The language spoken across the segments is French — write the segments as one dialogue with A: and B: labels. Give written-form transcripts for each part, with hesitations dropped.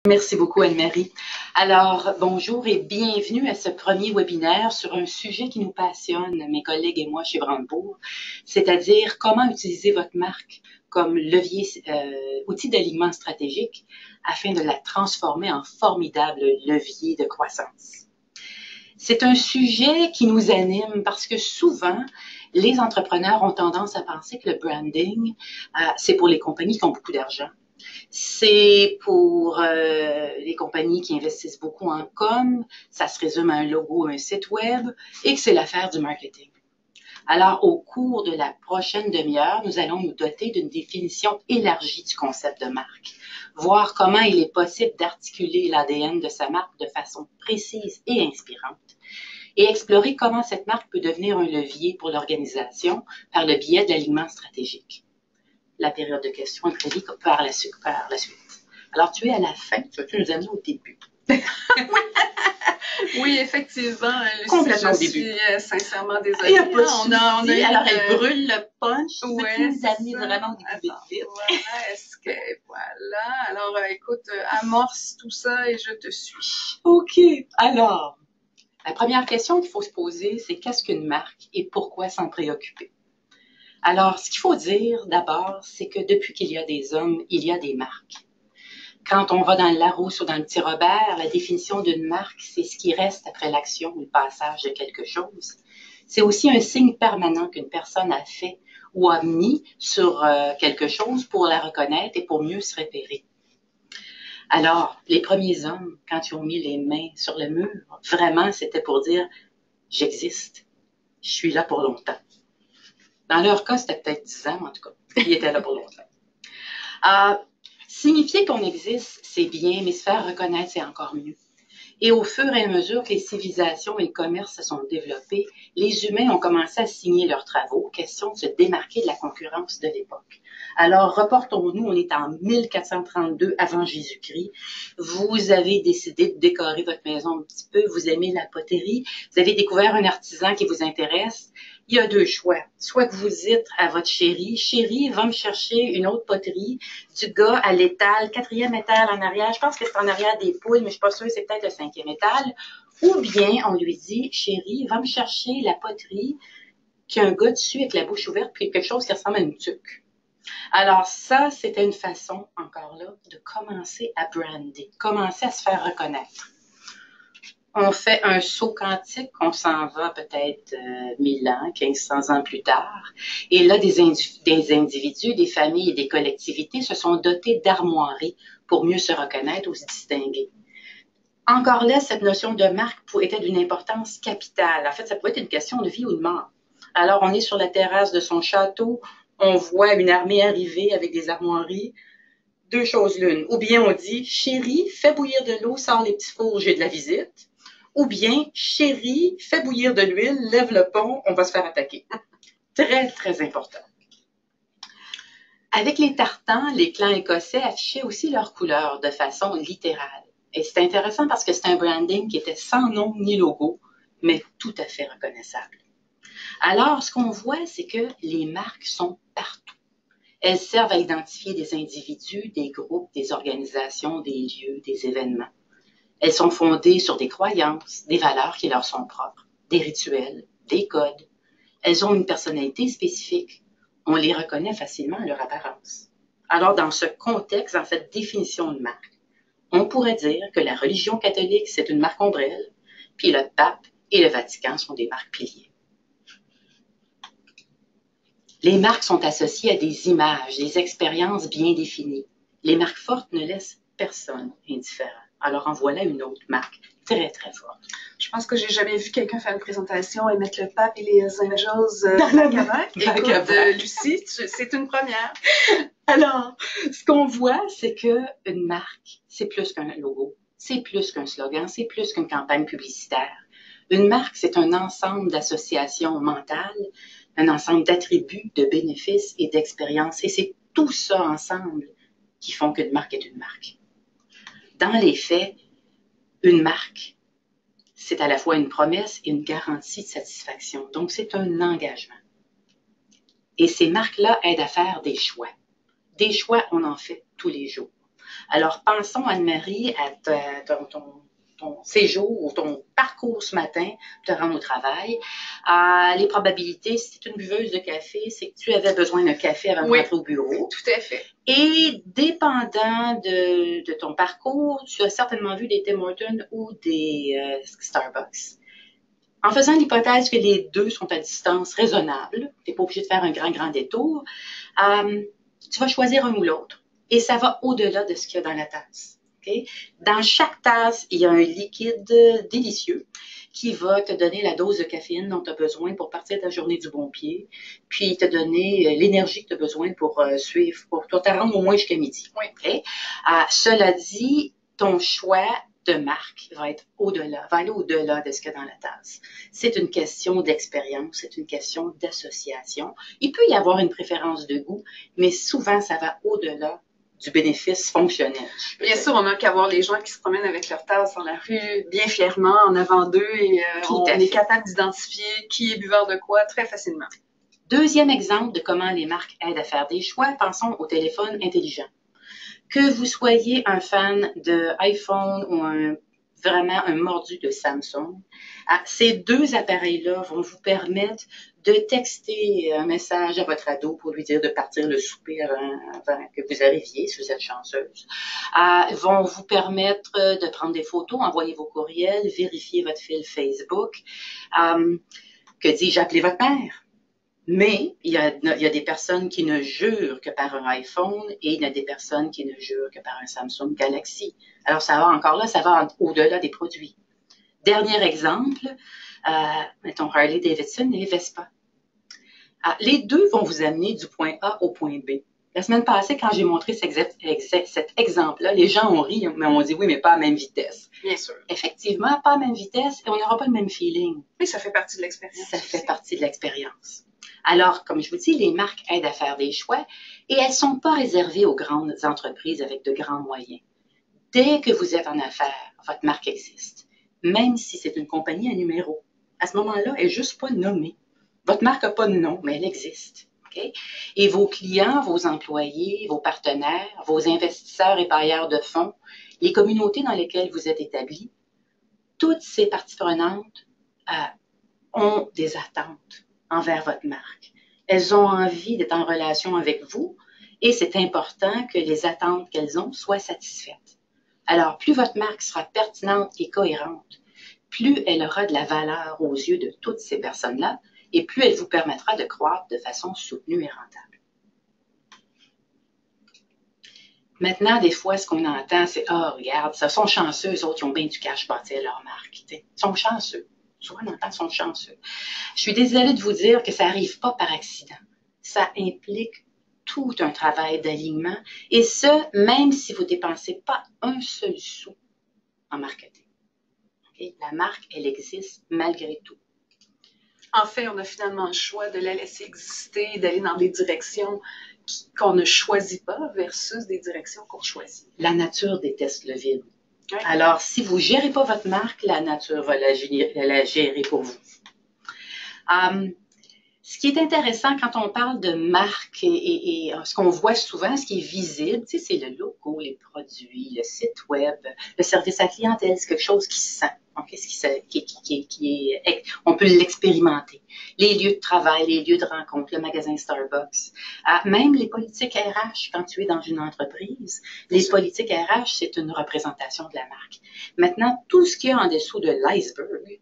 A: Merci beaucoup, Anne-Marie. Alors, bonjour et bienvenue à ce premier webinaire sur un sujet qui nous passionne, mes collègues et moi chez Brandebourg, c'est-à-dire comment utiliser votre marque comme levier, outil d'alignement stratégique afin de la transformer en formidable levier de croissance. C'est un sujet qui nous anime parce que souvent, les entrepreneurs ont tendance à penser que le branding, c'est pour les compagnies qui ont beaucoup d'argent. C'est pour les compagnies qui investissent beaucoup en com, ça se résume à un logo, un site web, et que c'est l'affaire du marketing. Alors, au cours de la prochaine demi-heure, nous allons nous doter d'une définition élargie du concept de marque, voir comment il est possible d'articuler l'ADN de sa marque de façon précise et inspirante, et explorer comment cette marque peut devenir un levier pour l'organisation par le biais de l'alignement stratégique. La période de questions est prévue par la suite. Alors, tu es à la fin, tu vas nous amener au début.
B: Oui, effectivement.
A: Complètement
B: je
A: au début.
B: suis sincèrement désolée.
A: Il n'y a pas de souci. Alors,
B: elle
A: elle brûle le punch.
B: Ouais,
A: tu nous amener vraiment au début vite.
B: Voilà, voilà. Alors, écoute, amorce tout ça et je te suis.
A: OK. Alors, la première question qu'il faut se poser, c'est qu'est-ce qu'une marque et pourquoi s'en préoccuper? Alors, ce qu'il faut dire d'abord, c'est que depuis qu'il y a des hommes, il y a des marques. Quand on va dans le Larousse ou dans le Petit Robert, la définition d'une marque, c'est ce qui reste après l'action ou le passage de quelque chose. C'est aussi un signe permanent qu'une personne a fait ou a mis sur quelque chose pour la reconnaître et pour mieux se repérer. Alors, les premiers hommes, quand ils ont mis les mains sur le mur, vraiment, c'était pour dire « j'existe, je suis là pour longtemps ». Dans leur cas, c'était peut-être 10 ans, en tout cas. Ils étaient là pour longtemps. Signifier qu'on existe, c'est bien, mais se faire reconnaître, c'est encore mieux. Et au fur et à mesure que les civilisations et le commerce se sont développés, les humains ont commencé à signer leurs travaux, question de se démarquer de la concurrence de l'époque. Alors, reportons-nous, on est en 1432 avant Jésus-Christ. Vous avez décidé de décorer votre maison un petit peu, vous aimez la poterie, vous avez découvert un artisan qui vous intéresse. Il y a deux choix. Soit que vous dites à votre chérie, chérie, va me chercher une autre poterie, du gars à l'étal, 4e étal en arrière, je pense que c'est en arrière des poules, mais je suis pas sûre, c'est peut-être le 5e étal. Ou bien, on lui dit, chérie, va me chercher la poterie qui a un gars dessus avec la bouche ouverte, puis quelque chose qui ressemble à une tuque. Alors ça, c'était une façon, encore là, de commencer à brander, commencer à se faire reconnaître. On fait un saut quantique, on s'en va peut-être 1000 ans, 1500 ans plus tard. Et là, des individus, des familles et des collectivités se sont dotés d'armoiries pour mieux se reconnaître ou se distinguer. Encore là, cette notion de marque était d'une importance capitale. En fait, ça pouvait être une question de vie ou de mort. Alors, on est sur la terrasse de son château, on voit une armée arriver avec des armoiries. Deux choses l'une. Ou bien on dit, chérie, fais bouillir de l'eau, sors les petits fours, j'ai de la visite. Ou bien, chérie, fais bouillir de l'huile, lève le pont, on va se faire attaquer. Très, très important. Avec les tartans, les clans écossais affichaient aussi leurs couleurs de façon littérale. Et c'est intéressant parce que c'est un branding qui était sans nom ni logo, mais tout à fait reconnaissable. Alors, ce qu'on voit, c'est que les marques sont partout. Elles servent à identifier des individus, des groupes, des organisations, des lieux, des événements. Elles sont fondées sur des croyances, des valeurs qui leur sont propres, des rituels, des codes. Elles ont une personnalité spécifique. On les reconnaît facilement à leur apparence. Alors, dans ce contexte, dans cette définition de marque, on pourrait dire que la religion catholique, c'est une marque ombrelle, puis le pape et le Vatican sont des marques piliers. Les marques sont associées à des images, des expériences bien définies. Les marques fortes ne laissent personne indifférent. Alors en voilà une autre marque très, très forte.
B: Je pense que j'ai jamais vu quelqu'un faire une présentation et mettre le pape et les angels dans la cavaque. Écoute, Lucie, c'est une première.
A: Alors, ce qu'on voit, c'est qu'une marque, c'est plus qu'un logo, c'est plus qu'un slogan, c'est plus qu'une campagne publicitaire. Une marque, c'est un ensemble d'associations mentales, un ensemble d'attributs, de bénéfices et d'expériences. Et c'est tout ça ensemble qui font qu'une marque est une marque. Dans les faits, une marque, c'est à la fois une promesse et une garantie de satisfaction. Donc, c'est un engagement. Et ces marques-là aident à faire des choix. Des choix, on en fait tous les jours. Alors, pensons, Anne-Marie, à ton séjour ou ton parcours ce matin pour te rendre au travail. Les probabilités, si tu es une buveuse de café, c'est que tu avais besoin d'un café avant de rentrer au bureau.
B: Tout à fait.
A: Et dépendant de ton parcours, tu as certainement vu des Tim Hortons ou des Starbucks. En faisant l'hypothèse que les deux sont à distance raisonnable, tu n'es pas obligé de faire un grand détour, tu vas choisir un ou l'autre. Et ça va au-delà de ce qu'il y a dans la tasse. Okay? Dans chaque tasse, il y a un liquide délicieux qui va te donner la dose de caféine dont tu as besoin pour partir ta journée du bon pied, puis te donner l'énergie que tu as besoin pour suivre, pour te rendre au moins jusqu'à midi.
B: Oui.
A: Okay? Cela dit, ton choix de marque va aller au-delà de ce qu'il y a dans la tasse. C'est une question d'expérience, c'est une question d'association. Il peut y avoir une préférence de goût, mais souvent, ça va au-delà du bénéfice fonctionnel.
B: Bien sûr, on n'a qu'à voir les gens qui se promènent avec leur tasse dans la rue, bien fièrement, en avant d'eux, et on est capable d'identifier qui est buveur de quoi très facilement.
A: Deuxième exemple de comment les marques aident à faire des choix, pensons au téléphone intelligent. Que vous soyez un fan de iPhone ou vraiment un mordu de Samsung, ces deux appareils-là vont vous permettre de texter un message à votre ado pour lui dire de partir le souper avant que vous arriviez, si vous êtes chanceuse. Vont vous permettre de prendre des photos, envoyer vos courriels, vérifier votre fil Facebook. Que dis-je, appeler votre mère? Mais il y a des personnes qui ne jurent que par un iPhone et il y a des personnes qui ne jurent que par un Samsung Galaxy. Alors, ça va au-delà des produits. Dernier exemple, mettons Harley Davidson et Vespa. Les deux vont vous amener du point A au point B. La semaine passée, quand j'ai montré cet exemple-là, les gens ont ri, mais on dit oui, mais pas à la même vitesse.
B: Bien sûr.
A: Effectivement, pas à la même vitesse et on n'aura pas le même feeling.
B: Mais ça fait partie de l'expérience.
A: Ça fait partie de l'expérience. Alors, comme je vous dis, les marques aident à faire des choix et elles ne sont pas réservées aux grandes entreprises avec de grands moyens. Dès que vous êtes en affaires, votre marque existe, même si c'est une compagnie à numéro. À ce moment-là, elle n'est juste pas nommée. Votre marque n'a pas de nom, mais elle existe. Okay? Et vos clients, vos employés, vos partenaires, vos investisseurs et bailleurs de fonds, les communautés dans lesquelles vous êtes établis, toutes ces parties prenantes ont des attentes envers votre marque. Elles ont envie d'être en relation avec vous et c'est important que les attentes qu'elles ont soient satisfaites. Alors, plus votre marque sera pertinente et cohérente, plus elle aura de la valeur aux yeux de toutes ces personnes-là et plus elle vous permettra de croître de façon soutenue et rentable. Maintenant, des fois, ce qu'on entend, c'est « Ah, regarde, ça sont chanceux, eux autres, ils ont bien du cash bâti à leur marque. » Ils sont chanceux. Souvent, on entend sont chanceux. Je suis désolée de vous dire que ça n'arrive pas par accident. Ça implique tout un travail d'alignement et ce, même si vous ne dépensez pas un seul sou en marketing. Okay? La marque, elle existe malgré tout.
B: En fait, on a finalement le choix de la laisser exister, d'aller dans des directions qu'on ne choisit pas versus des directions qu'on choisit.
A: La nature déteste le vide. Oui. Alors, si vous ne gérez pas votre marque, la nature va la gérer pour vous. Ce qui est intéressant quand on parle de marque et ce qu'on voit souvent, ce qui est visible, tu sais, c'est le logo, les produits, le site web, le service à la clientèle, c'est quelque chose qui se sent. Okay, on peut l'expérimenter. Les lieux de travail, les lieux de rencontre, le magasin Starbucks, même les politiques RH, quand tu es dans une entreprise, les politiques RH, c'est une représentation de la marque. Maintenant, tout ce qu'il y a en dessous de l'iceberg,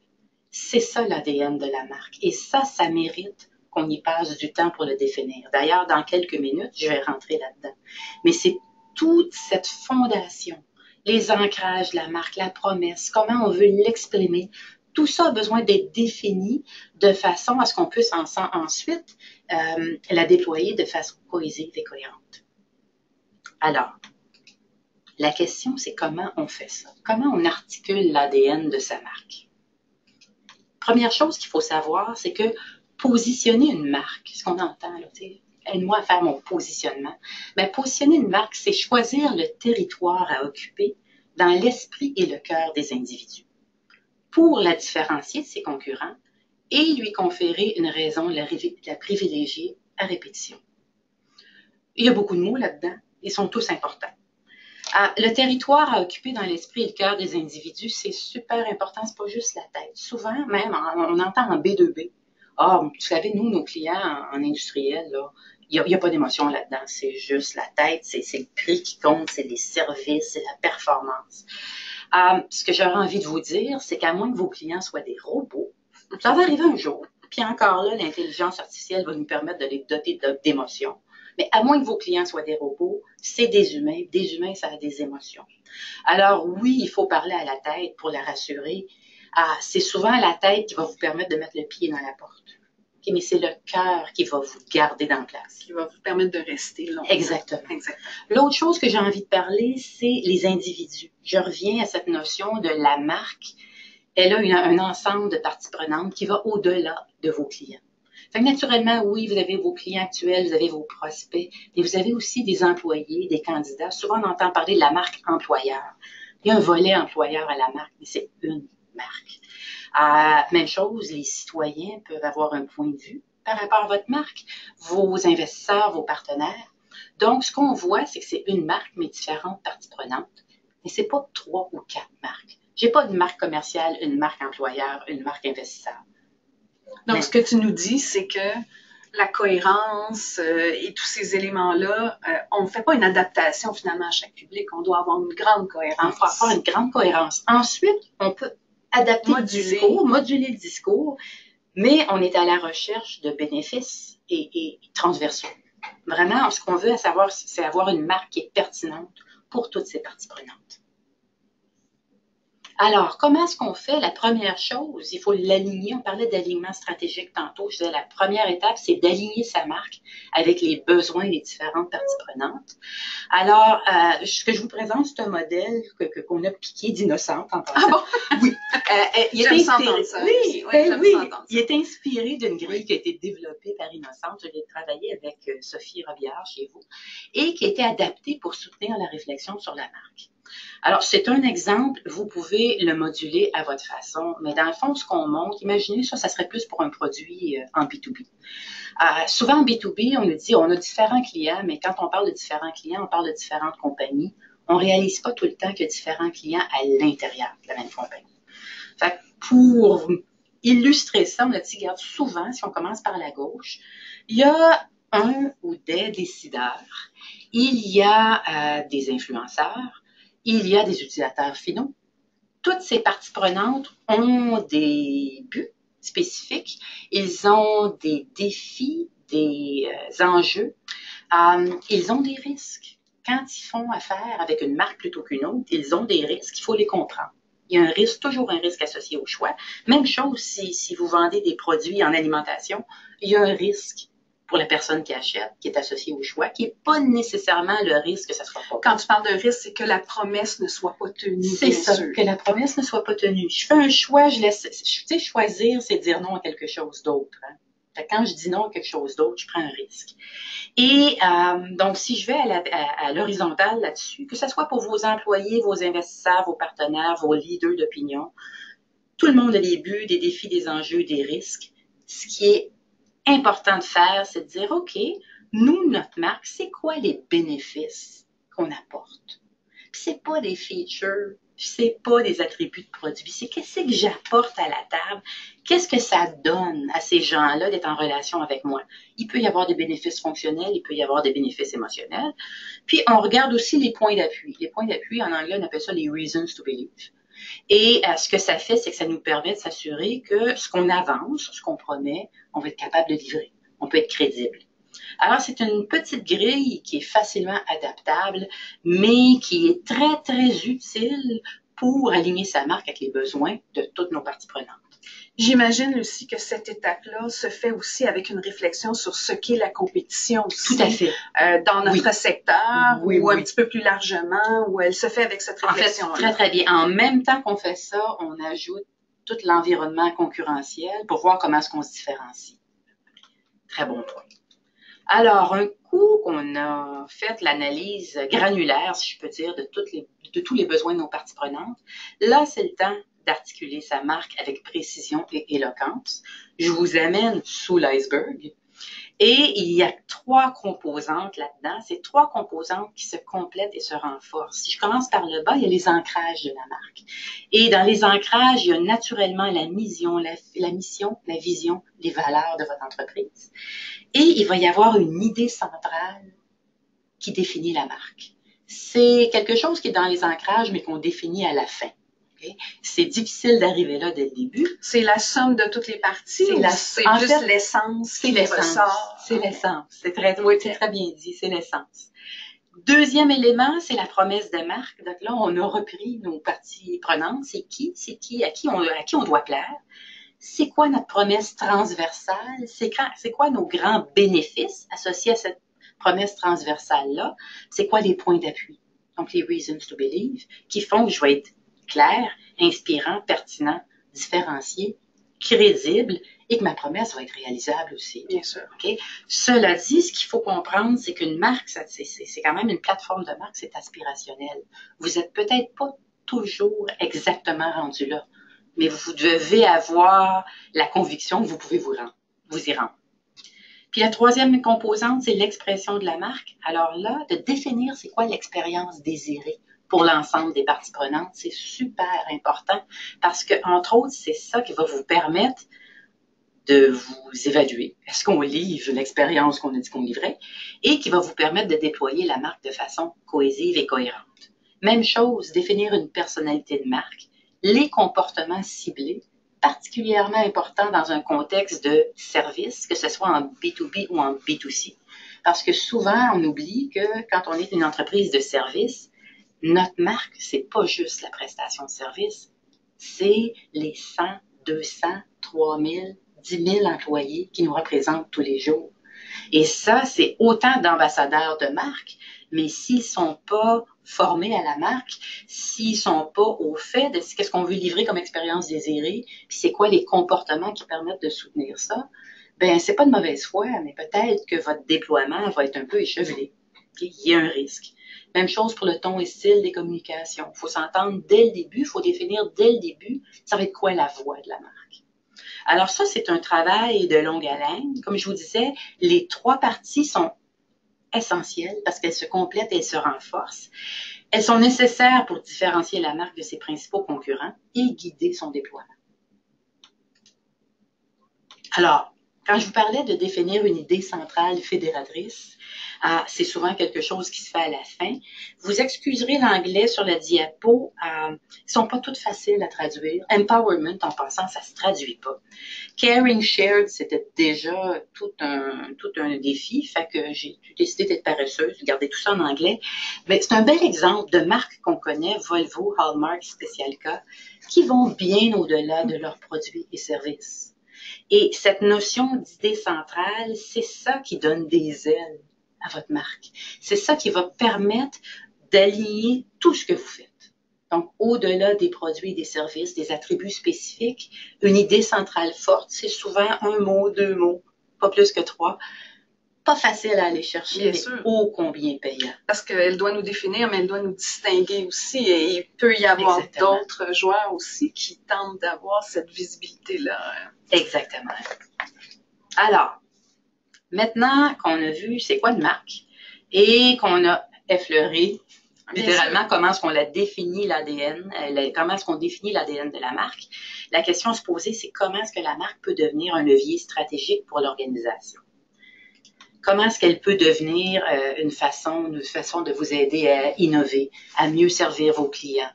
A: c'est ça l'ADN de la marque. Et ça mérite qu'on y passe du temps pour le définir. D'ailleurs, dans quelques minutes, je vais rentrer là-dedans. Mais c'est toute cette fondation, les ancrages de la marque, la promesse, comment on veut l'exprimer, tout ça a besoin d'être défini de façon à ce qu'on puisse ensuite la déployer de façon cohésive et cohérente. Alors, la question, c'est comment on fait ça? Comment on articule l'ADN de sa marque? Première chose qu'il faut savoir, c'est que positionner une marque, ce qu'on entend, là, aide-moi à faire mon positionnement. Bien, positionner une marque, c'est choisir le territoire à occuper dans l'esprit et le cœur des individus pour la différencier de ses concurrents et lui conférer une raison de la privilégier à répétition. Il y a beaucoup de mots là-dedans, ils sont tous importants. Le territoire à occuper dans l'esprit et le cœur des individus, c'est super important, c'est pas juste la tête. Souvent, même, on entend en B2B. Ah, vous savez, nous, nos clients en industriel, là, il n'y a pas d'émotion là-dedans. C'est juste la tête, c'est le prix qui compte, c'est les services, c'est la performance. Ce que j'aurais envie de vous dire, c'est qu'à moins que vos clients soient des robots, ça va arriver un jour. Puis encore là, l'intelligence artificielle va nous permettre de les doter d'émotions. Mais à moins que vos clients soient des robots, c'est des humains. Des humains, ça a des émotions. Alors oui, il faut parler à la tête pour la rassurer. C'est souvent la tête qui va vous permettre de mettre le pied dans la porte. Okay, mais c'est le cœur qui va vous garder dans place.
B: Qui va vous permettre de rester longtemps.
A: Exactement. L'autre chose que j'ai envie de parler, c'est les individus. Je reviens à cette notion de la marque. Elle a un ensemble de parties prenantes qui va au-delà de vos clients. Fait que naturellement, oui, vous avez vos clients actuels, vous avez vos prospects, mais vous avez aussi des employés, des candidats. Souvent, on entend parler de la marque employeur. Il y a un volet employeur à la marque, mais c'est une marque. Même chose, les citoyens peuvent avoir un point de vue par rapport à votre marque, vos investisseurs, vos partenaires. Donc, ce qu'on voit, c'est que c'est une marque, mais différentes parties prenantes. Mais c'est pas 3 ou 4 marques. J'ai pas une marque commerciale, une marque employeur, une marque investisseur.
B: Donc, ce que tu nous dis, c'est que la cohérence et tous ces éléments-là, on ne fait pas une adaptation finalement à chaque public. On doit avoir une grande cohérence.
A: Il faut avoir une grande cohérence. Ensuite, on peut adapter le discours, moduler le discours, mais on est à la recherche de bénéfices et transversaux. Vraiment, ce qu'on veut savoir, c'est avoir une marque qui est pertinente pour toutes ces parties prenantes. Alors, comment est-ce qu'on fait? La première chose, il faut l'aligner. On parlait d'alignement stratégique tantôt. Je disais, la première étape, c'est d'aligner sa marque avec les besoins des différentes parties prenantes. Alors, ce que je vous présente, c'est un modèle qu'on a piqué d'Innocente en passant.
B: Ah bon?
A: Oui.
B: Il est inspiré. Ça.
A: Oui, il est inspiré d'une grille qui a été développée par Innocente. Je l'ai travaillé avec Sophie Robillard chez vous et qui a été adaptée pour soutenir la réflexion sur la marque. Alors, c'est un exemple, vous pouvez le moduler à votre façon, mais dans le fond, ce qu'on montre, imaginez ça serait plus pour un produit en B2B. Souvent en B2B, on nous dit, on a différents clients, mais quand on parle de différents clients, on parle de différentes compagnies. On ne réalise pas tout le temps qu'il y a différents clients à l'intérieur de la même compagnie. Fait que pour illustrer ça, on a dit, regarde, souvent, si on commence par la gauche, il y a un ou des décideurs, il y a des influenceurs, il y a des utilisateurs finaux. Toutes ces parties prenantes ont des buts spécifiques. Ils ont des défis, des enjeux. Ils ont des risques. Quand ils font affaire avec une marque plutôt qu'une autre, ils ont des risques. Il faut les comprendre. Il y a un risque, toujours un risque associé au choix. Même chose si vous vendez des produits en alimentation, il y a un risque pour la personne qui achète, qui est associée au choix, qui n'est pas nécessairement le risque que ça soit pas.
B: Quand tu parles de risque, c'est que la promesse ne soit pas tenue.
A: C'est ça, que la promesse ne soit pas tenue. Je fais un choix, je laisse, tu sais, choisir, c'est dire non à quelque chose d'autre. Hein. Quand je dis non à quelque chose d'autre, je prends un risque. Et donc, si je vais à l'horizontale là-dessus, que ce soit pour vos employés, vos investisseurs, vos partenaires, vos leaders d'opinion, tout le monde a des buts, des défis, des enjeux, des risques. Ce qui est important de faire, c'est de dire, OK, nous, notre marque, c'est quoi les bénéfices qu'on apporte? Puis c'est pas des features, c'est pas des attributs de produits, c'est qu'est-ce que j'apporte à la table, qu'est-ce que ça donne à ces gens-là d'être en relation avec moi. Il peut y avoir des bénéfices fonctionnels, il peut y avoir des bénéfices émotionnels. Puis on regarde aussi les points d'appui. Les points d'appui, en anglais, on appelle ça les reasons to believe. Et ce que ça fait, c'est que ça nous permet de s'assurer que ce qu'on avance, ce qu'on promet, on va être capable de livrer. On peut être crédible. Alors, c'est une petite grille qui est facilement adaptable, mais qui est très, très utile pour aligner sa marque avec les besoins de toutes nos parties prenantes.
B: J'imagine aussi que cette étape-là se fait aussi avec une réflexion sur ce qu'est la compétition aussi.
A: Tout à fait.
B: Dans notre secteur ou un petit peu plus largement, où elle se fait avec cette réflexion-là.
A: En fait, très, très bien. En même temps qu'on fait ça, on ajoute tout l'environnement concurrentiel pour voir comment est-ce qu'on se différencie. Très bon point. Alors, un coup qu'on a fait l'analyse granulaire, si je peux dire, de tous les besoins de nos parties prenantes, là, c'est le temps d'articuler sa marque avec précision et éloquence. Je vous amène sous l'iceberg. Et il y a 3 composantes là-dedans. C'est 3 composantes qui se complètent et se renforcent. Si je commence par le bas, il y a les ancrages de la marque. Et dans les ancrages, il y a naturellement la mission, la vision, les valeurs de votre entreprise. Et il va y avoir une idée centrale qui définit la marque. C'est quelque chose qui est dans les ancrages, mais qu'on définit à la fin. Okay? C'est difficile d'arriver là dès le début.
B: C'est la somme de toutes les parties ou c'est plus l'essence qui ressort?
A: C'est l'essence. C'est très bien dit, c'est l'essence. Deuxième élément, c'est la promesse de marque. Donc là, on a repris nos parties prenantes. C'est qui, à qui on doit plaire. C'est quoi notre promesse transversale? C'est quoi nos grands bénéfices associés à cette promesse transversale-là? C'est quoi les points d'appui? Donc, les reasons to believe, qui font que je vais être clair, inspirant, pertinent, différencié, crédible et que ma promesse va être réalisable aussi.
B: Bien sûr.
A: Okay? Cela dit, ce qu'il faut comprendre, c'est qu'une marque, c'est quand même une plateforme de marque, c'est aspirationnel. Vous n'êtes peut-être pas toujours exactement rendu là, mais vous devez avoir la conviction que vous pouvez vous y rendre. Puis la troisième composante, c'est l'expression de la marque. Alors là, de définir c'est quoi l'expérience désirée pour l'ensemble des parties prenantes, c'est super important parce que, entre autres, c'est ça qui va vous permettre de vous évaluer. Est-ce qu'on livre l'expérience qu'on a dit qu'on livrait et qui va vous permettre de déployer la marque de façon cohésive et cohérente. Même chose, définir une personnalité de marque, les comportements ciblés, particulièrement importants dans un contexte de service, que ce soit en B2B ou en B2C. Parce que souvent, on oublie que quand on est une entreprise de service, notre marque, c'est pas juste la prestation de service, c'est les 100, 200, 3000, 10 000 employés qui nous représentent tous les jours. Et ça, c'est autant d'ambassadeurs de marque, mais s'ils sont pas formés à la marque, s'ils sont pas au fait de qu'est-ce qu'on veut livrer comme expérience désirée, puis c'est quoi les comportements qui permettent de soutenir ça, ben c'est pas de mauvaise foi, mais peut-être que votre déploiement va être un peu échevelé. Okay? Il y a un risque. Même chose pour le ton et style des communications. Il faut s'entendre dès le début, il faut définir dès le début, ça va être quoi la voix de la marque. Alors ça, c'est un travail de longue haleine. Comme je vous disais, les 3 parties sont essentielles parce qu'elles se complètent et elles se renforcent. Elles sont nécessaires pour différencier la marque de ses principaux concurrents et guider son déploiement. Alors, quand je vous parlais de définir une idée centrale fédératrice, c'est souvent quelque chose qui se fait à la fin. Vous excuserez l'anglais sur la diapo. Ils ne sont pas toutes faciles à traduire. Empowerment, en passant, ça ne se traduit pas. Caring Shared, c'était déjà tout un défi. Fait que j'ai décidé d'être paresseuse, de garder tout ça en anglais. Mais c'est un bel exemple de marques qu'on connaît, Volvo, Hallmark, Specialka, qui vont bien au-delà de leurs produits et services. Et cette notion d'idée centrale, c'est ça qui donne des ailes à votre marque. C'est ça qui va permettre d'aligner tout ce que vous faites. Donc, au-delà des produits et des services, des attributs spécifiques, une idée centrale forte, c'est souvent 1 mot, 2 mots, pas plus que 3. Pas facile à aller chercher,
B: bien
A: mais
B: sûr.
A: ô combien payant.
B: Parce qu'elle doit nous définir, mais elle doit nous distinguer aussi. Et il peut y avoir d'autres joueurs aussi qui tentent d'avoir cette visibilité-là.
A: Exactement. Alors, maintenant qu'on a vu c'est quoi une marque et qu'on a effleuré littéralement comment est-ce qu'on la définit l'ADN, comment est-ce qu'on définit l'ADN de la marque, la question à se poser, c'est comment est-ce que la marque peut devenir un levier stratégique pour l'organisation. Comment est-ce qu'elle peut devenir une façon de vous aider à innover, à mieux servir vos clients,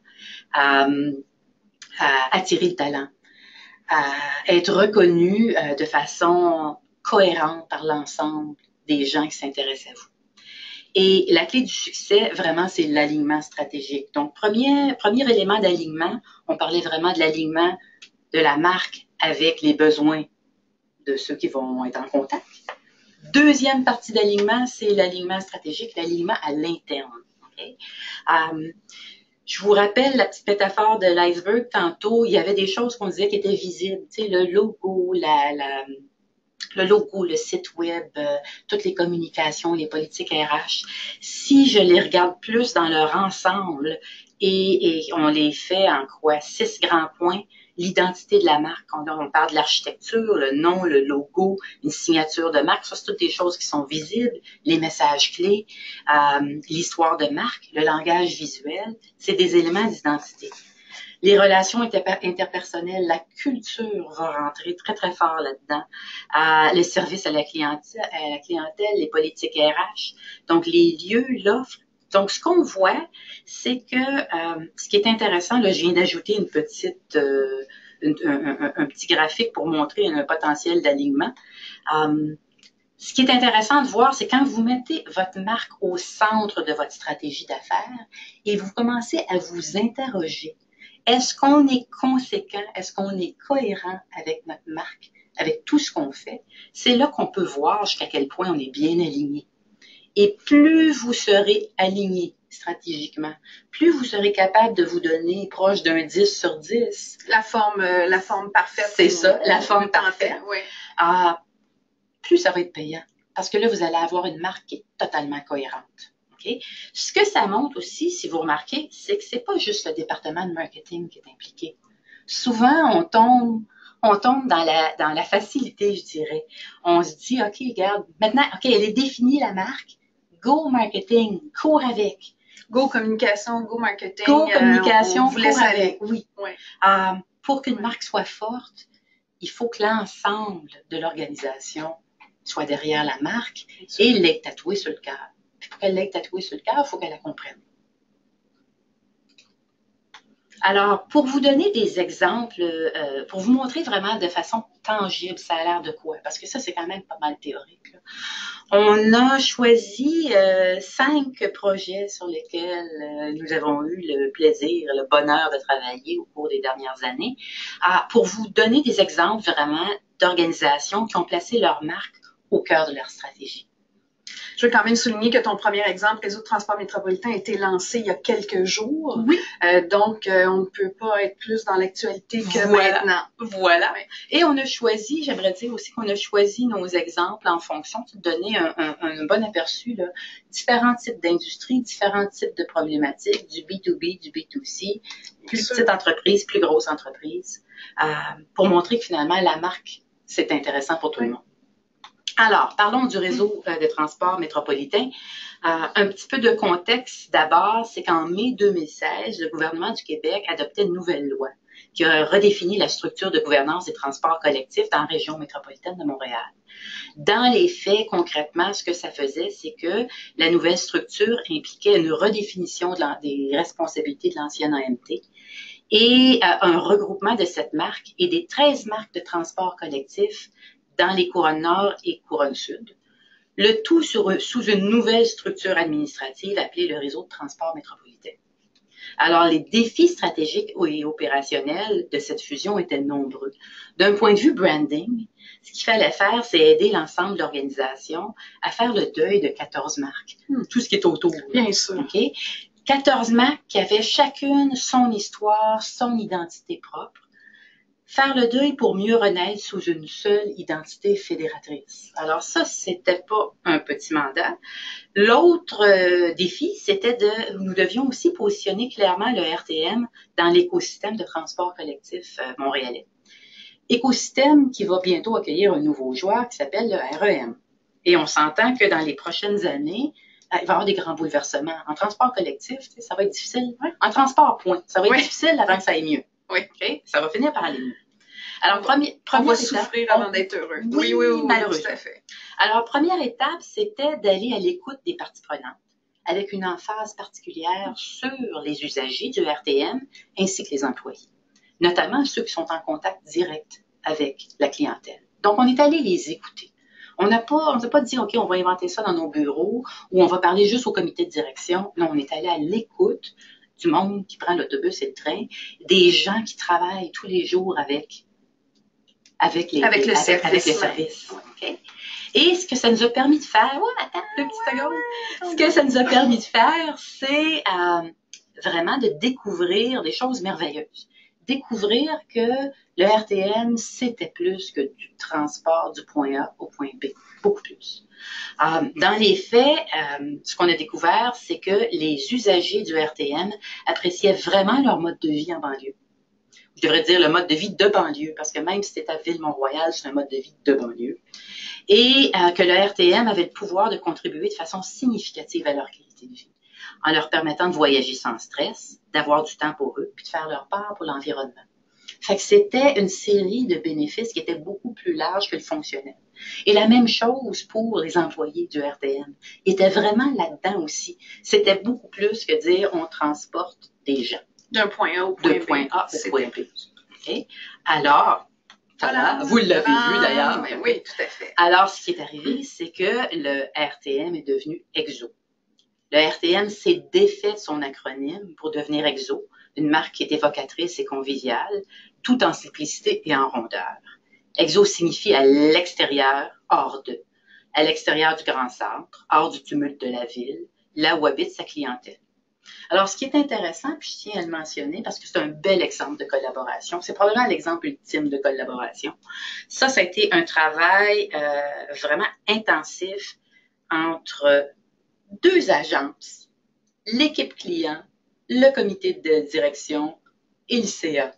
A: à attirer le talent, à être reconnue de façon cohérente par l'ensemble des gens qui s'intéressent à vous. Et la clé du succès, vraiment, c'est l'alignement stratégique. Donc, premier élément d'alignement, on parlait vraiment de l'alignement de la marque avec les besoins de ceux qui vont être en contact. Deuxième partie d'alignement, c'est l'alignement stratégique, l'alignement à l'interne. Okay? Je vous rappelle la petite métaphore de l'iceberg tantôt. Il y avait des choses qu'on disait qui étaient visibles. Tu sais, le logo, le site web, toutes les communications, les politiques RH. Si je les regarde plus dans leur ensemble et on les fait en 6 grands points, l'identité de la marque. On parle de l'architecture, le nom, le logo, une signature de marque. Ça, c'est toutes des choses qui sont visibles. Les messages clés, l'histoire de marque, le langage visuel, c'est des éléments d'identité. Les relations interpersonnelles, la culture va rentrer très, très fort là-dedans. Le service à la clientèle, les politiques RH. Donc, les lieux, l'offre. Donc, ce qu'on voit, c'est que ce qui est intéressant, là, je viens d'ajouter une petite, un petit graphique pour montrer un potentiel d'alignement. Ce qui est intéressant de voir, c'est quand vous mettez votre marque au centre de votre stratégie d'affaires et vous commencez à vous interroger. Est-ce qu'on est conséquent? Est-ce qu'on est cohérent avec notre marque, avec tout ce qu'on fait? C'est là qu'on peut voir jusqu'à quel point on est bien aligné. Et plus vous serez aligné stratégiquement, plus vous serez capable de vous donner proche d'un 10 sur 10.
B: La forme parfaite.
A: C'est ça, la forme parfaite.
B: Oui.
A: Plus ça va être payant. Parce que là, vous allez avoir une marque qui est totalement cohérente. Okay? Ce que ça montre aussi, si vous remarquez, c'est que c'est pas juste le département de marketing qui est impliqué. Souvent, on tombe dans la facilité, je dirais. On se dit, OK, regarde, maintenant, OK, elle est définie, la marque. Go marketing, cours avec.
B: Go communication, go marketing.
A: Go communication,
B: vous laisse aller.
A: Oui. Pour qu'une marque soit forte, il faut que l'ensemble de l'organisation soit derrière la marque et l'ait tatouée sur le cœur. Puis pour qu'elle l'ait tatouée sur le cœur, il faut qu'elle la comprenne. Alors, pour vous donner des exemples, pour vous montrer vraiment de façon tangible, ça a l'air de quoi? Parce que ça, c'est quand même pas mal théorique, là. On a choisi 5 projets sur lesquels nous avons eu le plaisir, le bonheur de travailler au cours des dernières années, pour vous donner des exemples vraiment d'organisations qui ont placé leur marque au cœur de leur stratégie.
B: Je veux quand même souligner que ton premier exemple, Réseau de transport métropolitain, a été lancé il y a quelques jours.
A: Oui.
B: Donc, on ne peut pas être plus dans l'actualité que maintenant.
A: Voilà. Oui. Et on a choisi, j'aimerais dire aussi qu'on a choisi nos exemples en fonction de donner un bon aperçu, là, différents types d'industries, différents types de problématiques, du B2B, du B2C, plus petite entreprise, plus grosse entreprise, pour montrer que finalement, la marque, c'est intéressant pour tout le monde. Alors, parlons du réseau de transport métropolitain. Un petit peu de contexte d'abord, c'est qu'en mai 2016, le gouvernement du Québec adoptait une nouvelle loi qui a redéfini la structure de gouvernance des transports collectifs dans la région métropolitaine de Montréal. Dans les faits, concrètement, ce que ça faisait, c'est que la nouvelle structure impliquait une redéfinition des responsabilités de l'ancienne AMT et un regroupement de cette marque et des 13 marques de transport collectif dans les couronnes nord et couronnes sud. Le tout sous une nouvelle structure administrative appelée le réseau de transport métropolitain. Alors, les défis stratégiques et opérationnels de cette fusion étaient nombreux. D'un point de vue branding, ce qu'il fallait faire, c'est aider l'ensemble de l'organisation à faire le deuil de 14 marques. Tout ce qui est autour.
B: Bien sûr.
A: Okay? 14 marques qui avaient chacune son histoire, son identité propre. Faire le deuil pour mieux renaître sous une seule identité fédératrice. Alors ça, c'était pas un petit mandat. L'autre défi, c'était nous devions aussi positionner clairement le RTM dans l'écosystème de transport collectif montréalais. Écosystème qui va bientôt accueillir un nouveau joueur qui s'appelle le REM. Et on s'entend que dans les prochaines années, il va y avoir des grands bouleversements. En transport collectif, ça va être difficile. En transport, point. Ça va être difficile avant que ça aille mieux.
B: Oui.
A: Okay? Ça va finir par aller mieux. Alors,
B: on va souffrir avant d'être heureux.
A: Oui, malheureusement.
B: Tout à fait.
A: Alors, première étape, c'était d'aller à l'écoute des parties prenantes, avec une emphase particulière sur les usagers du RTM ainsi que les employés, notamment ceux qui sont en contact direct avec la clientèle. Donc, on est allé les écouter. On n'a pas dit, OK, on va inventer ça dans nos bureaux ou on va parler juste au comité de direction. Non, on est allé à l'écoute du monde qui prend l'autobus et le train, des gens qui travaillent tous les jours avec le service. Okay? Et ce que ça nous a permis de faire, ce que ça nous a permis de faire, c'est vraiment de découvrir des choses merveilleuses. Découvrir que le RTM, c'était plus que du transport du point A au point B, beaucoup plus. Dans les faits, ce qu'on a découvert, c'est que les usagers du RTM appréciaient vraiment leur mode de vie en banlieue. Je devrais dire le mode de vie de banlieue, parce que même si c'est à Ville-Mont-Royal, c'est un mode de vie de banlieue. Et que le RTM avait le pouvoir de contribuer de façon significative à leur qualité de vie, en leur permettant de voyager sans stress, d'avoir du temps pour eux, puis de faire leur part pour l'environnement. Fait que c'était une série de bénéfices qui étaient beaucoup plus larges que le fonctionnel. Et la même chose pour les employés du RTM. Ils étaient vraiment là-dedans aussi. C'était beaucoup plus que dire on transporte des gens.
B: D'un point A au point B.
A: De point A au point B. Okay? Alors, voilà, vous l'avez vu d'ailleurs.
B: Oui, tout à fait.
A: Alors, ce qui est arrivé, c'est que le RTM est devenu EXO. Le RTM s'est défait de son acronyme pour devenir EXO, une marque qui est évocatrice et conviviale, tout en simplicité et en rondeur. EXO signifie à l'extérieur, hors de, à l'extérieur du grand centre, hors du tumulte de la ville, là où habite sa clientèle. Alors, ce qui est intéressant, puis je tiens à le mentionner parce que c'est un bel exemple de collaboration, c'est probablement l'exemple ultime de collaboration. Ça a été un travail vraiment intensif entre deux agences, l'équipe client, le comité de direction et le CA.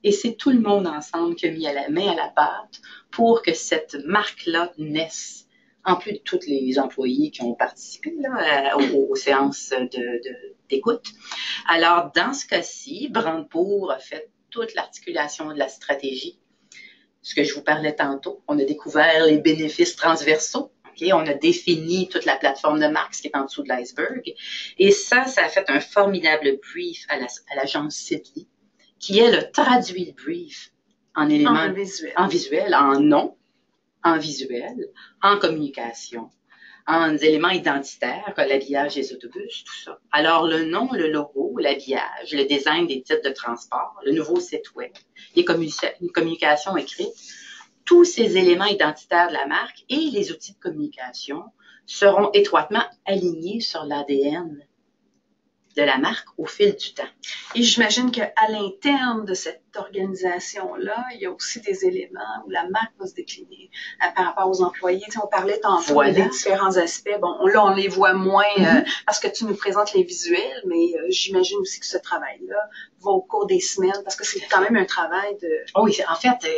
A: Et c'est tout le monde ensemble qui a mis la main à la pâte pour que cette marque-là naisse, en plus de tous les employés qui ont participé là, aux séances d'écoute. Alors, dans ce cas-ci, Brandebourg a fait toute l'articulation de la stratégie. Ce que je vous parlais tantôt, on a découvert les bénéfices transversaux. Okay? On a défini toute la plateforme de marque, ce qui est en dessous de l'iceberg. Et ça a fait un formidable brief à l'agence Sidley, qui, elle, a traduit le brief en éléments en visuel, en nom, en visuel, en communication, en éléments identitaires, comme l'habillage des autobus, tout ça. Alors, le nom, le logo, l'habillage, le design des titres de transport, le nouveau site web, les communications écrites, tous ces éléments identitaires de la marque et les outils de communication seront étroitement alignés sur l'ADN de la marque au fil du temps.
B: Et j'imagine qu'à l'interne de cette organisation-là, il y a aussi des éléments où la marque va se décliner par rapport aux employés. Tu sais, on parlait tantôt des différents aspects. Bon, là, on les voit moins parce que tu nous présentes les visuels, mais j'imagine aussi que ce travail-là va au cours des semaines parce que c'est quand même un travail de...
A: Oh oui, en fait,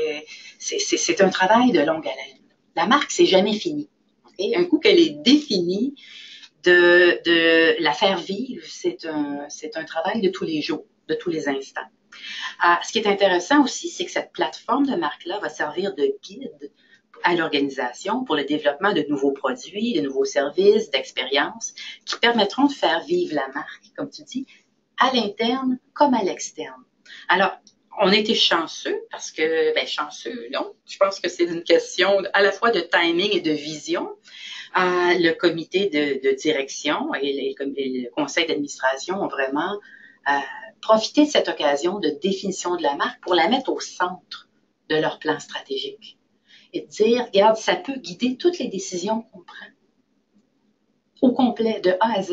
A: c'est un travail de longue haleine. La marque, c'est jamais fini. Okay? Un coup qu'elle est définie, de la faire vivre, c'est un travail de tous les jours, de tous les instants. Ce qui est intéressant aussi, c'est que cette plateforme de marque-là va servir de guide à l'organisation pour le développement de nouveaux produits, de nouveaux services, d'expériences qui permettront de faire vivre la marque, comme tu dis, à l'interne comme à l'externe. Alors, on a été chanceux parce que, chanceux, non, je pense que c'est une question à la fois de timing et de vision. Le comité de direction et le conseil d'administration ont vraiment profité de cette occasion de définition de la marque pour la mettre au centre de leur plan stratégique. Et de dire, regarde, ça peut guider toutes les décisions qu'on prend. Au complet, de A à Z.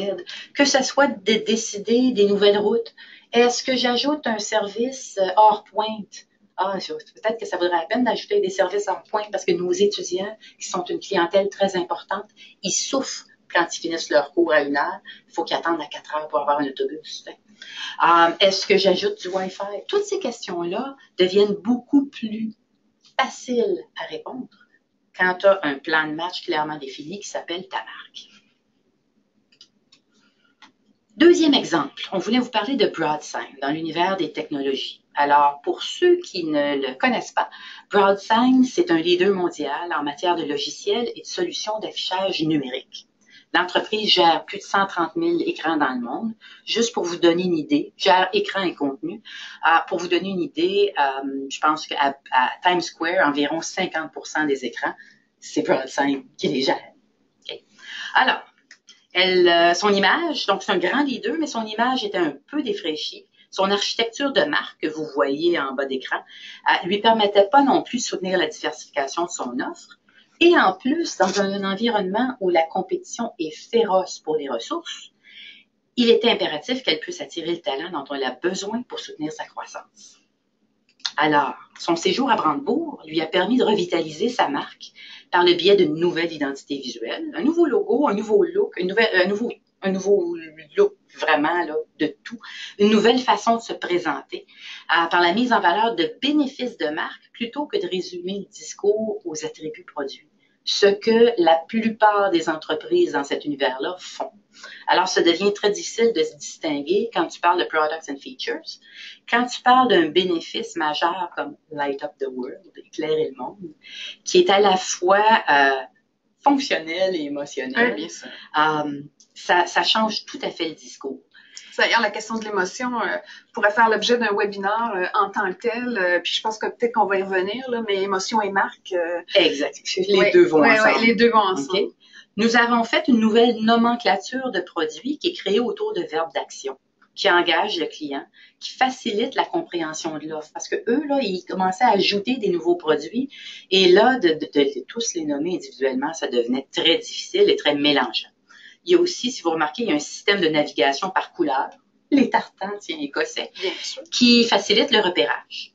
A: Que ce soit de décider des nouvelles routes. Est-ce que j'ajoute un service hors pointe? Peut-être que ça vaudrait la peine d'ajouter des services en pointe parce que nos étudiants, qui sont une clientèle très importante, ils souffrent quand ils finissent leur cours à 1h. Il faut qu'ils attendent à 4 heures pour avoir un autobus. Est-ce que j'ajoute du Wi-Fi? Toutes ces questions-là deviennent beaucoup plus faciles à répondre quand tu as un plan de match clairement défini qui s'appelle ta marque. Deuxième exemple, on voulait vous parler de BroadSign dans l'univers des technologies. Alors, pour ceux qui ne le connaissent pas, BroadSign, c'est un leader mondial en matière de logiciels et de solutions d'affichage numérique. L'entreprise gère plus de 130 000 écrans dans le monde. Juste pour vous donner une idée, gère écran et contenu. Pour vous donner une idée, je pense qu'à Times Square, environ 50% des écrans, c'est BroadSign qui les gère. Okay. Alors, son image, donc c'est un grand leader, mais son image était un peu défraîchie. Son architecture de marque que vous voyez en bas d'écran lui permettait pas non plus de soutenir la diversification de son offre. Et en plus, dans un environnement où la compétition est féroce pour les ressources, il était impératif qu'elle puisse attirer le talent dont elle a besoin pour soutenir sa croissance. Alors, son séjour à Brandebourg lui a permis de revitaliser sa marque par le biais d'une nouvelle identité visuelle, un nouveau logo, un nouveau look, un nouveau look vraiment là, de tout. Une nouvelle façon de se présenter par la mise en valeur de bénéfices de marque plutôt que de résumer le discours aux attributs produits. Ce que la plupart des entreprises dans cet univers-là font. Alors, ça devient très difficile de se distinguer quand tu parles de products and features. Quand tu parles d'un bénéfice majeur comme Light Up the World, éclairer le monde, qui est à la fois fonctionnel et émotionnel,
B: bien sûr.
A: Ça change tout à fait le discours.
B: D'ailleurs, la question de l'émotion pourrait faire l'objet d'un webinaire en tant que tel. Puis je pense que peut-être qu'on va y revenir, là, mais émotion et marque.
A: Exact. Les deux vont ensemble.
B: Oui, les deux vont ensemble.
A: Okay. Nous avons fait une nouvelle nomenclature de produits qui est créée autour de verbes d'action, qui engage le client, qui facilite la compréhension de l'offre. Parce que eux, là, ils commençaient à ajouter des nouveaux produits. Et là, de tous les nommer individuellement, ça devenait très difficile et très mélangeant. Il y a aussi, si vous remarquez, il y a un système de navigation par couleur, les tartans, tiens, écossais, qui facilite le repérage.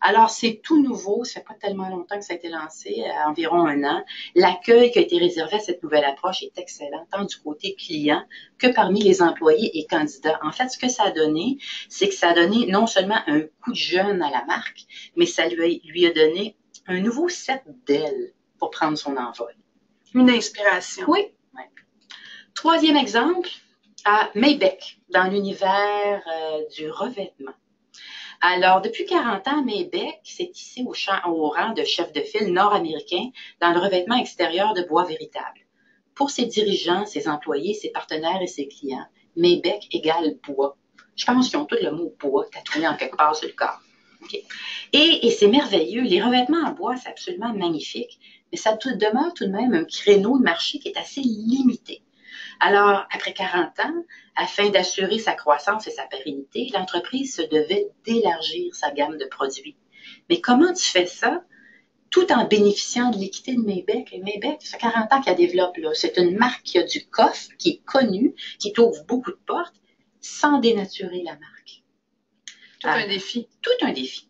A: Alors, c'est tout nouveau, ça fait pas tellement longtemps que ça a été lancé, environ 1 an. L'accueil qui a été réservé à cette nouvelle approche est excellent, tant du côté client que parmi les employés et candidats. En fait, ce que ça a donné, c'est que ça a donné non seulement un coup de jeune à la marque, mais ça lui a donné un nouveau set d'ailes pour prendre son envol.
B: Une inspiration.
A: Oui. Troisième exemple, Maybach, dans l'univers du revêtement. Alors, depuis 40 ans, Maybach s'est hissé au rang de chef de file nord-américain dans le revêtement extérieur de bois véritable. Pour ses dirigeants, ses employés, ses partenaires et ses clients, Maybach égale bois. Je pense qu'ils ont tout le mot bois tatoué en quelque part sur le corps. Okay. Et c'est merveilleux. Les revêtements en bois, c'est absolument magnifique, mais ça demeure tout de même un créneau de marché qui est assez limité. Alors, après 40 ans, afin d'assurer sa croissance et sa pérennité, l'entreprise se devait d'élargir sa gamme de produits. Mais comment tu fais ça tout en bénéficiant de l'équité de Maybach? Et Maybach, ça fait 40 ans qu'elle développe. C'est une marque qui a du coffre, qui est connue, qui t'ouvre beaucoup de portes, sans dénaturer la marque.
B: Un défi.
A: Tout un défi.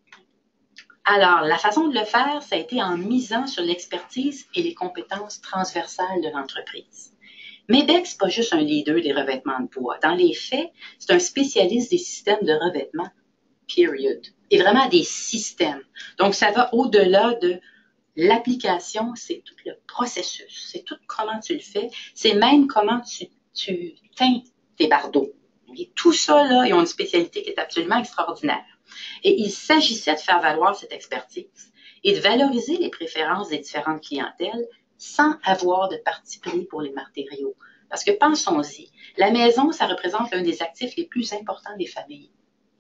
A: Alors, la façon de le faire, ça a été en misant sur l'expertise et les compétences transversales de l'entreprise. Maybach, c'est pas juste un leader des revêtements de bois. Dans les faits, c'est un spécialiste des systèmes de revêtement, period. Et vraiment des systèmes. Donc, ça va au-delà de l'application, c'est tout le processus. C'est tout comment tu le fais. C'est même comment tu teins tes bardeaux. Et tout ça, là, ils ont une spécialité qui est absolument extraordinaire. Et il s'agissait de faire valoir cette expertise et de valoriser les préférences des différentes clientèles sans avoir de parti pris pour les matériaux. Parce que pensons-y, la maison, ça représente l'un des actifs les plus importants des familles.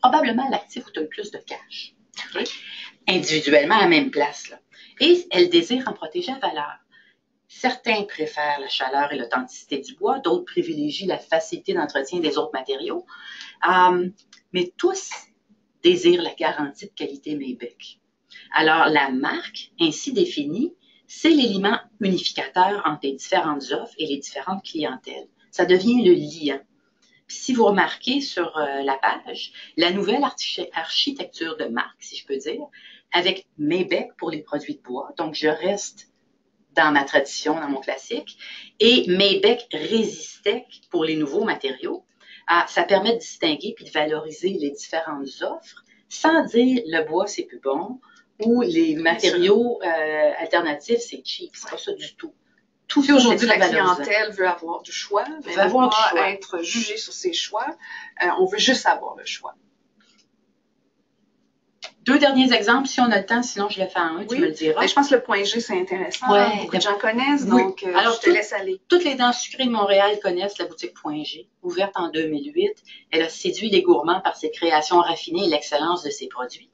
A: Probablement l'actif où tu as le plus de cash. Okay? Individuellement à la même place. Là. Et elles désirent en protéger la valeur. Certains préfèrent la chaleur et l'authenticité du bois, d'autres privilégient la facilité d'entretien des autres matériaux. Mais tous désirent la garantie de qualité Maybach. Alors, la marque, ainsi définie, c'est l'élément unificateur entre les différentes offres et les différentes clientèles. Ça devient le liant. Puis si vous remarquez sur la page, la nouvelle architecture de marque, si je peux dire, avec Maybach pour les produits de bois, donc je reste dans ma tradition, dans mon classique, et Maybach Resistec pour les nouveaux matériaux, ça permet de distinguer puis de valoriser les différentes offres sans dire le bois c'est plus bon, ou les matériaux alternatifs, c'est cheap. C'est pas ça du tout.
B: Tout ça, aujourd'hui, la clientèle veut avoir du choix, mais veut pas être jugée sur ses choix. On veut juste avoir le choix.
A: 2 derniers exemples, si on a le temps, sinon je le fais en un, tu me le diras.
B: Mais je pense que le point G, c'est intéressant.
A: Ouais,
B: beaucoup de gens connaissent, donc alors, je te laisse aller.
A: Toutes les dents sucrées de Montréal connaissent la boutique Point G. Ouverte en 2008, elle a séduit les gourmands par ses créations raffinées et l'excellence de ses produits.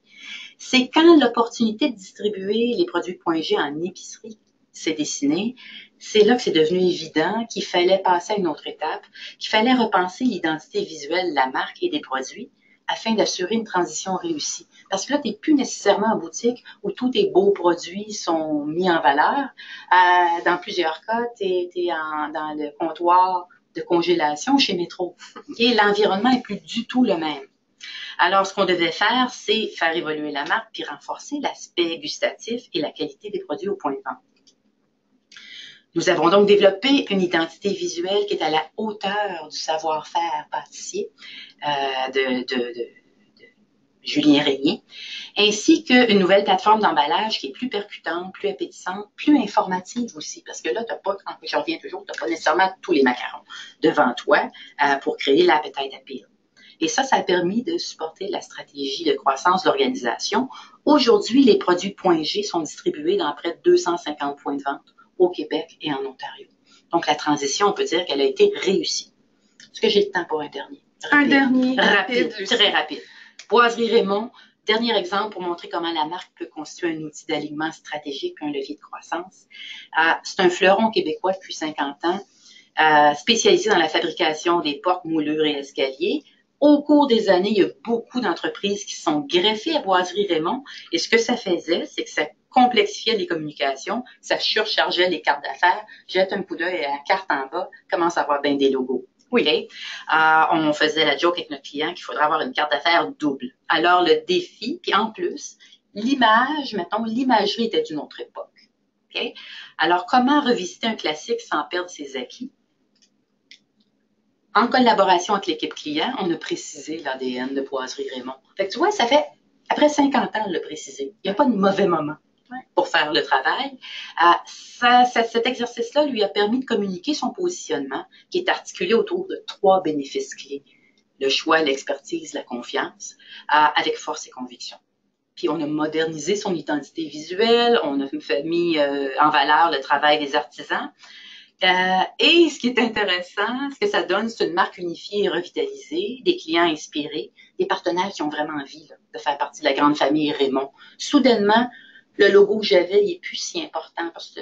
A: C'est quand l'opportunité de distribuer les produits Point G en épicerie s'est dessinée, c'est là que c'est devenu évident qu'il fallait passer à une autre étape, qu'il fallait repenser l'identité visuelle de la marque et des produits afin d'assurer une transition réussie. Parce que là, tu n'es plus nécessairement en boutique où tous tes beaux produits sont mis en valeur. Dans plusieurs cas, tu es dans le comptoir de congélation chez Métro. Okay? L'environnement n'est plus du tout le même. Alors, ce qu'on devait faire, c'est faire évoluer la marque puis renforcer l'aspect gustatif et la qualité des produits au point de vente. Nous avons donc développé une identité visuelle qui est à la hauteur du savoir-faire pâtissier de Julien Régnier, ainsi qu'une nouvelle plateforme d'emballage qui est plus percutante, plus appétissante, plus informative aussi, parce que là, t'as pas, je reviens toujours, tu n'as pas nécessairement tous les macarons devant toi pour créer l'appetite appeal. Et ça a permis de supporter la stratégie de croissance de l'organisation. Aujourd'hui, les produits .G sont distribués dans près de 250 points de vente au Québec et en Ontario. Donc, la transition, on peut dire qu'elle a été réussie. Est-ce que j'ai le temps pour un dernier?
B: Un dernier.
A: Rapide, très rapide. Boiserie Raymond, dernier exemple pour montrer comment la marque peut constituer un outil d'alignement stratégique et un levier de croissance. C'est un fleuron québécois depuis 50 ans, spécialisé dans la fabrication des portes, moulures et escaliers. Au cours des années, il y a beaucoup d'entreprises qui sont greffées à Boiserie Raymond. Et ce que ça faisait, c'est que ça complexifiait les communications, ça surchargeait les cartes d'affaires. Jette un coup d'œil à la carte en bas, commence à avoir bien des logos. Oui. Okay? On faisait la joke avec notre client qu'il faudrait avoir une carte d'affaires double. Alors, le défi, puis en plus, l'image, mettons, l'imagerie était d'une autre époque. Okay? Alors, comment revisiter un classique sans perdre ses acquis? En collaboration avec l'équipe client, on a précisé l'ADN de Boiserie Raymond. Fait que tu vois, ça fait après 50 ans de le préciser. Il n'y a pas de mauvais moment pour faire le travail. Cet exercice-là lui a permis de communiquer son positionnement qui est articulé autour de 3 bénéfices clés. Le choix, l'expertise, la confiance, avec force et conviction. Puis on a modernisé son identité visuelle, on a mis en valeur le travail des artisans. Et ce qui est intéressant, ce que ça donne, c'est une marque unifiée et revitalisée, des clients inspirés, des partenaires qui ont vraiment envie de faire partie de la grande famille Raymond. Soudainement, le logo que j'avais n'est plus si important parce que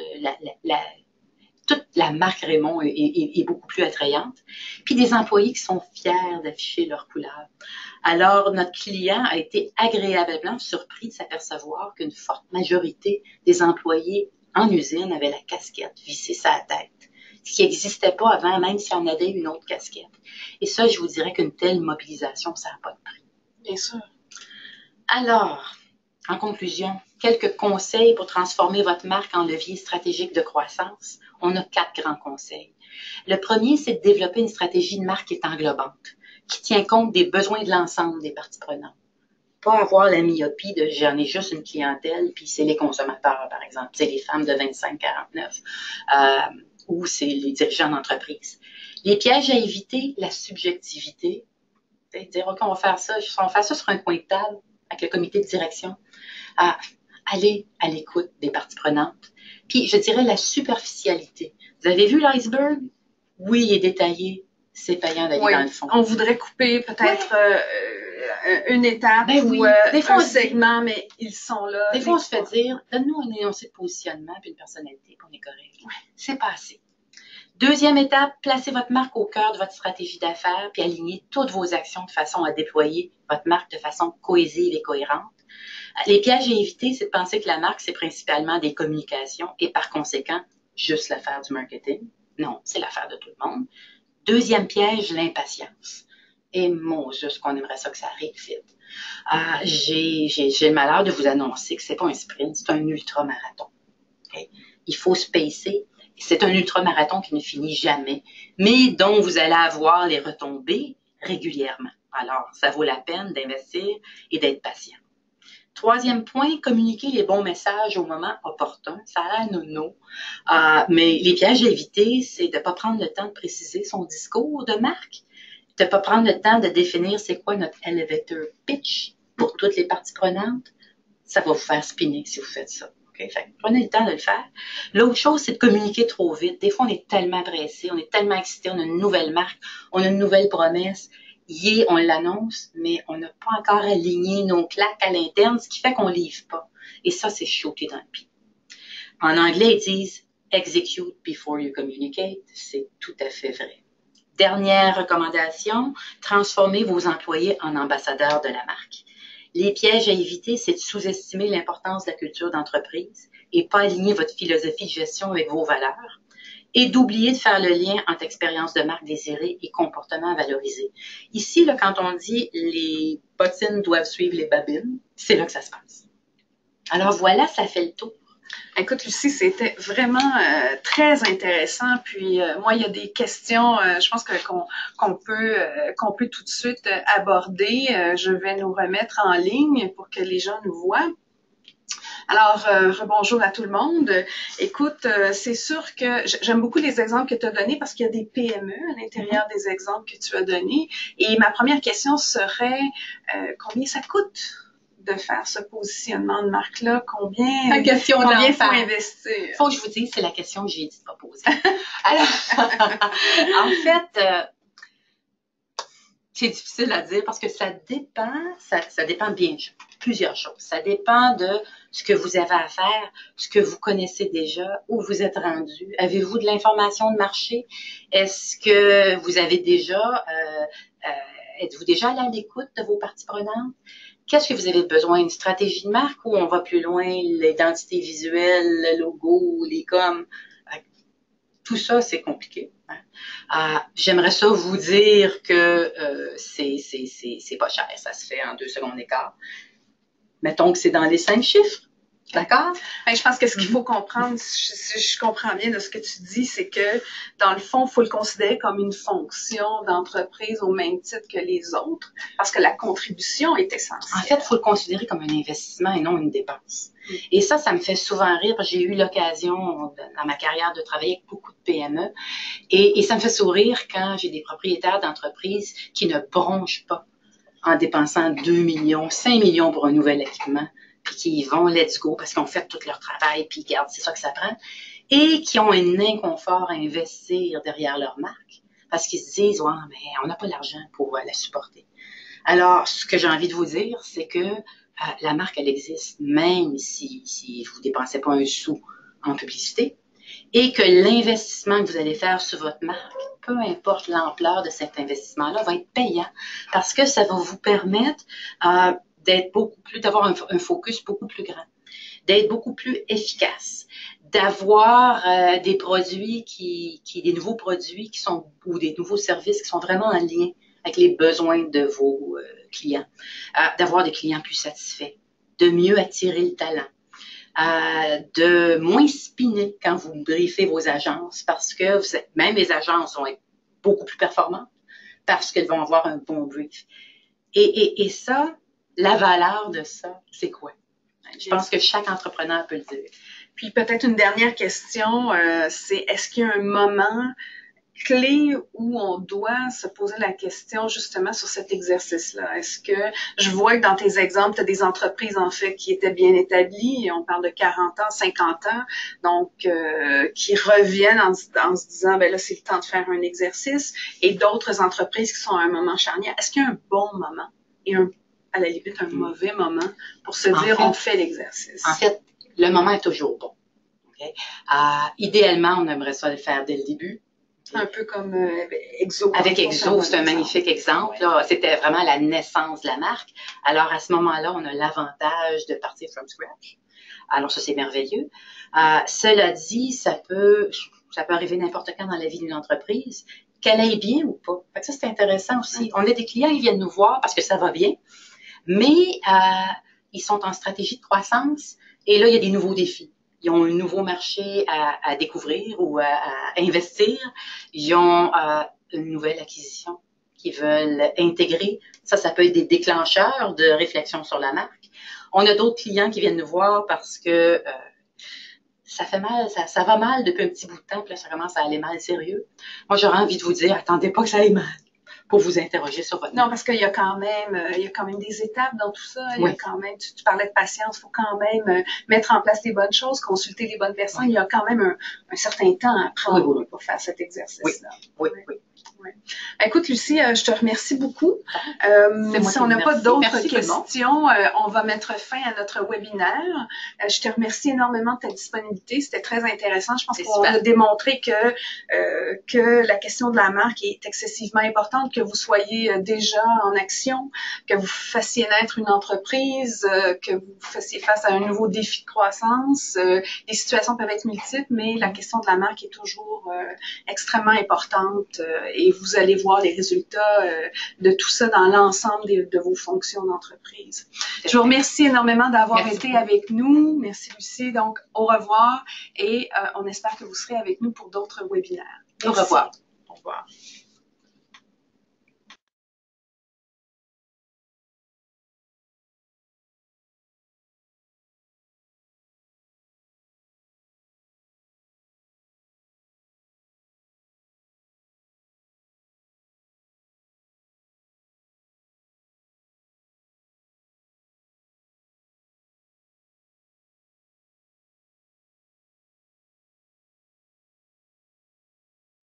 A: toute la marque Raymond est beaucoup plus attrayante. Puis des employés qui sont fiers d'afficher leurs couleurs. Alors, notre client a été agréablement surpris de s'apercevoir qu'une forte majorité des employés en usine avaient la casquette vissée sur la tête. Ce qui n'existait pas avant, même si on avait une autre casquette. Et ça, je vous dirais qu'une telle mobilisation, ça n'a pas de prix.
B: Bien sûr.
A: Alors, en conclusion, quelques conseils pour transformer votre marque en levier stratégique de croissance. On a 4 grands conseils. Le premier, c'est de développer une stratégie de marque qui est englobante, qui tient compte des besoins de l'ensemble des parties prenantes. Pas avoir la myopie de j'en ai juste une clientèle, puis c'est les consommateurs, par exemple. C'est les femmes de 25-49, ou c'est les dirigeants d'entreprise. Les pièges à éviter, la subjectivité. Dire, OK, on va faire ça sur un coin de table avec le comité de direction. Aller à l'écoute des parties prenantes. Puis, je dirais la superficialité. Vous avez vu l'iceberg? Oui, il est détaillé. C'est payant d'aller dans le fond.
B: On voudrait couper peut-être une étape ou
A: des fois,
B: un segment, mais ils sont là.
A: Des fois, on se fait dire, donne-nous un énoncé de positionnement puis une personnalité, puis on est correct. Ouais. C'est pas assez. Deuxième étape, placez votre marque au cœur de votre stratégie d'affaires puis alignez toutes vos actions de façon à déployer votre marque de façon cohésive et cohérente. Les pièges à éviter, c'est de penser que la marque, c'est principalement des communications et par conséquent, juste l'affaire du marketing. Non, c'est l'affaire de tout le monde. Deuxième piège, l'impatience. Et mon Dieu, qu'on aimerait ça que ça arrive vite. J'ai le malheur de vous annoncer que c'est pas un sprint, c'est un ultramarathon. Okay? Il faut se pacer. C'est un ultramarathon qui ne finit jamais, mais dont vous allez avoir les retombées régulièrement. Alors, ça vaut la peine d'investir et d'être patient. Troisième point, communiquer les bons messages au moment opportun. Ça a l'air nono, mais les pièges à éviter, c'est de ne pas prendre le temps de préciser son discours de marque, de ne pas prendre le temps de définir c'est quoi notre elevator pitch pour toutes les parties prenantes. Ça va vous faire spinner si vous faites ça. Okay? Fait que prenez le temps de le faire. L'autre chose, c'est de communiquer trop vite. Des fois, on est tellement pressé, on est tellement excité, on a une nouvelle marque, on a une nouvelle promesse. On l'annonce, mais on n'a pas encore aligné nos claques à l'interne, ce qui fait qu'on ne livre pas. Et ça, c'est shooter dans le pied. En anglais, ils disent « execute before you communicate ». C'est tout à fait vrai. Dernière recommandation, transformez vos employés en ambassadeurs de la marque. Les pièges à éviter, c'est de sous-estimer l'importance de la culture d'entreprise et pas aligner votre philosophie de gestion avec vos valeurs. Et d'oublier de faire le lien entre expérience de marque désirée et comportement valorisé. Ici, là, quand on dit les bottines doivent suivre les babines, c'est là que ça se passe. Alors voilà, ça fait le tour.
B: Écoute, Lucie, c'était vraiment très intéressant. Puis moi, il y a des questions, je pense qu'on peut tout de suite aborder. Je vais nous remettre en ligne pour que les gens nous voient. Alors, rebonjour à tout le monde. Écoute, c'est sûr que j'aime beaucoup les exemples que tu as donnés parce qu'il y a des PME à l'intérieur des exemples que tu as donnés. Et ma première question serait, combien ça coûte de faire ce positionnement de marque-là? Combien faut investir?
A: Faut que je vous dise, c'est la question que j'ai dit de pas poser. Alors, en fait, c'est difficile à dire parce que ça dépend de bien plusieurs choses. Ça dépend de ce que vous avez à faire, ce que vous connaissez déjà, où vous êtes rendu. Avez-vous de l'information de marché? Est-ce que vous avez déjà, êtes-vous déjà allé à l'écoute de vos parties prenantes? Qu'est-ce que vous avez besoin? Une stratégie de marque ou on va plus loin? L'identité visuelle, le logo, les coms? Tout ça, c'est compliqué. J'aimerais ça vous dire que c'est pas cher. Ça se fait en 2 secondes et quart. Mettons que c'est dans les 5 chiffres. D'accord?
B: Ben, je pense que ce qu'il faut comprendre, si je comprends bien de ce que tu dis, c'est que, dans le fond, il faut le considérer comme une fonction d'entreprise au même titre que les autres, parce que la contribution est essentielle.
A: En fait, il faut le considérer comme un investissement et non une dépense. Et ça me fait souvent rire, parce que j'ai eu l'occasion, dans ma carrière, de travailler avec beaucoup de PME, et ça me fait sourire quand j'ai des propriétaires d'entreprises qui ne bronchent pas en dépensant 2 millions, 5 millions pour un nouvel équipement, puis qui y vont, let's go, parce qu'ils ont fait tout leur travail, puis regarde, c'est ça que ça prend, et qui ont un inconfort à investir derrière leur marque, parce qu'ils se disent, ouais, mais on n'a pas l'argent pour la supporter. Alors, ce que j'ai envie de vous dire, c'est que la marque, elle existe, même si vous ne dépensez pas un sou en publicité, et que l'investissement que vous allez faire sur votre marque, peu importe l'ampleur de cet investissement-là, va être payant, parce que ça va vous permettre d'être beaucoup plus, d'avoir un focus beaucoup plus grand, d'être beaucoup plus efficace, d'avoir des produits des nouveaux produits qui sont, ou des nouveaux services qui sont vraiment en lien avec les besoins de vos clients, d'avoir des clients plus satisfaits, de mieux attirer le talent, de moins spinner quand vous briefez vos agences, parce que même les agences vont être beaucoup plus performantes parce qu'elles vont avoir un bon brief. Et ça, la valeur de ça, c'est quoi? Je pense que chaque entrepreneur peut le dire.
B: Puis peut-être une dernière question, c'est est-ce qu'il y a un moment clé où on doit se poser la question justement sur cet exercice-là? Est-ce que je vois que dans tes exemples, tu as des entreprises en fait qui étaient bien établies, et on parle de 40 ans, 50 ans, donc qui reviennent en se disant, ben là, c'est le temps de faire un exercice, et d'autres entreprises qui sont à un moment charnière. Est-ce qu'il y a un bon moment et à la limite un mauvais moment pour se dire, on fait l'exercice?
A: En fait, le moment est toujours bon. Okay? Idéalement, on aimerait ça le faire dès le début.
B: Un peu comme Exo.
A: Avec Exo, c'est un magnifique exemple. Ouais. C'était vraiment la naissance de la marque. Alors, à ce moment-là, on a l'avantage de partir from scratch. Alors, ça, c'est merveilleux. Cela dit, ça peut arriver n'importe quand dans la vie d'une entreprise, qu'elle aille bien ou pas. Fait que ça, c'est intéressant aussi. On a des clients qui viennent nous voir parce que ça va bien, mais ils sont en stratégie de croissance et là, il y a des nouveaux défis. Ils ont un nouveau marché à découvrir ou à investir. Ils ont une nouvelle acquisition qu'ils veulent intégrer. Ça peut être des déclencheurs de réflexion sur la marque. On a d'autres clients qui viennent nous voir parce que ça fait mal, ça va mal depuis un petit bout de temps, puis là, ça commence à aller mal sérieux. Moi, j'aurais envie de vous dire, attendez pas que ça aille mal pour vous interroger sur votre...
B: Non, parce qu'il y a quand même des étapes dans tout ça. Il y a quand même, tu parlais de patience, il faut quand même mettre en place les bonnes choses, consulter les bonnes personnes. Oui. Il y a quand même un certain temps à prendre pour faire cet exercice-là.
A: Oui.
B: Écoute, Lucie, je te remercie beaucoup. Si on n'a pas d'autres questions, on va mettre fin à notre webinaire. Je te remercie énormément de ta disponibilité. C'était très intéressant. Je pense qu'on a démontré que la question de la marque est excessivement importante, que vous soyez déjà en action, que vous fassiez naître une entreprise, que vous fassiez face à un nouveau défi de croissance. Les situations peuvent être multiples, mais la question de la marque est toujours extrêmement importante et vous allez voir les résultats de tout ça dans l'ensemble de vos fonctions d'entreprise. Je vous remercie énormément d'avoir été avec nous. Merci Lucie. Donc, au revoir et on espère que vous serez avec nous pour d'autres webinaires.
A: Merci. Au revoir.
B: Au revoir.